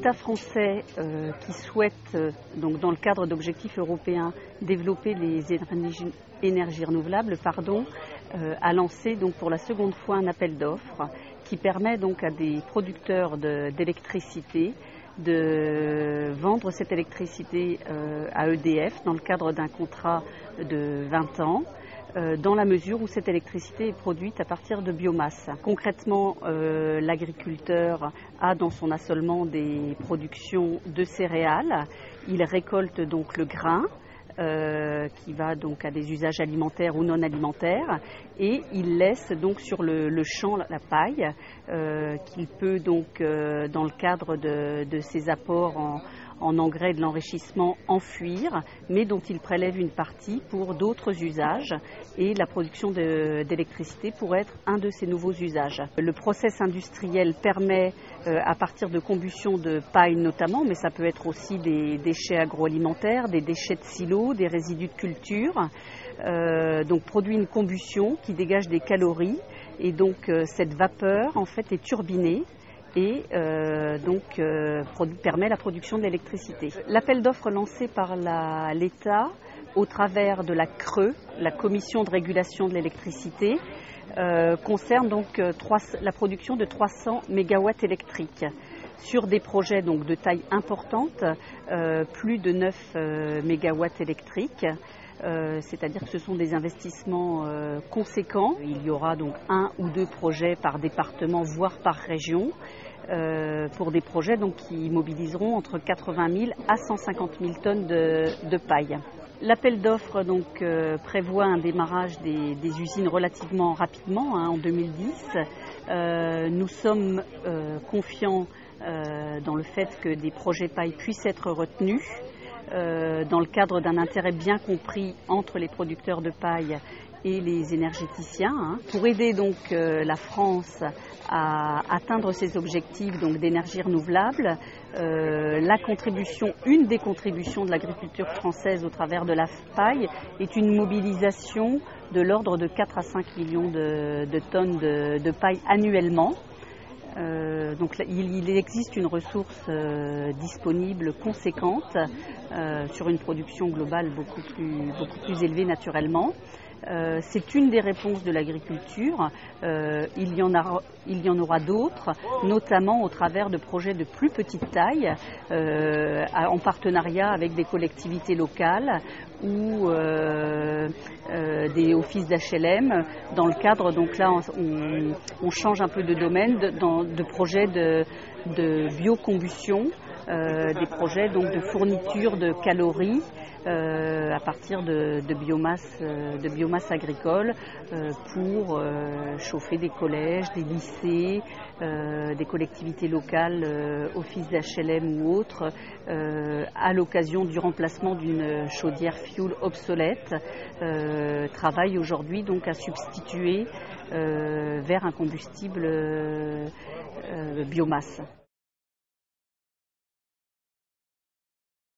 l'État français qui souhaite, donc dans le cadre d'objectifs européens, développer les énergies renouvelables, a lancé donc pour la seconde fois un appel d'offres qui permet donc à des producteurs d'électricité de vendre cette électricité à EDF dans le cadre d'un contrat de 20 ans. Dans la mesure où cette électricité est produite à partir de biomasse. Concrètement, l'agriculteur a dans son assolement des productions de céréales. Il récolte donc le grain qui va donc à des usages alimentaires ou non alimentaires, et il laisse donc sur le champ la paille qu'il peut donc dans le cadre de ses apports en engrais de l'enrichissement enfuir, mais dont il prélève une partie pour d'autres usages, et la production d'électricité pourrait être un de ces nouveaux usages. Le process industriel permet, à partir de combustion de paille notamment, mais ça peut être aussi des déchets agroalimentaires, des déchets de silos, des résidus de culture, donc produit une combustion qui dégage des calories, et donc cette vapeur en fait est turbinée et permet la production de l'électricité. L'appel d'offres lancé par l'État au travers de la CRE, la Commission de régulation de l'électricité, concerne donc la production de 300 MW électriques sur des projets donc de taille importante, plus de 9 MW électriques. C'est-à-dire que ce sont des investissements conséquents. Il y aura donc 1 ou 2 projets par département, voire par région, pour des projets donc, qui mobiliseront entre 80 000 à 150 000 tonnes de paille. L'appel d'offres donc, prévoit un démarrage des usines relativement rapidement, en 2010. Nous sommes confiants dans le fait que des projets paille puissent être retenus, dans le cadre d'un intérêt bien compris entre les producteurs de paille et les énergéticiens, pour aider donc la France à atteindre ses objectifs d'énergie renouvelable. Une des contributions de l'agriculture française au travers de la paille est une mobilisation de l'ordre de 4 à 5 millions de tonnes de paille annuellement. Donc il existe une ressource disponible conséquente sur une production globale beaucoup plus élevée naturellement. C'est une des réponses de l'agriculture. Il y en aura d'autres, notamment au travers de projets de plus petite taille, en partenariat avec des collectivités locales ou des offices d'HLM, dans le cadre, donc là on change un peu de domaine, de projets de biocombustion, des projets donc de fourniture de calories à partir de biomasse agricole pour chauffer des collèges, des lycées, des collectivités locales, offices d'HLM ou autres, à l'occasion du remplacement d'une chaudière fioul obsolète, travaillent aujourd'hui donc à substituer vers un combustible biomasse.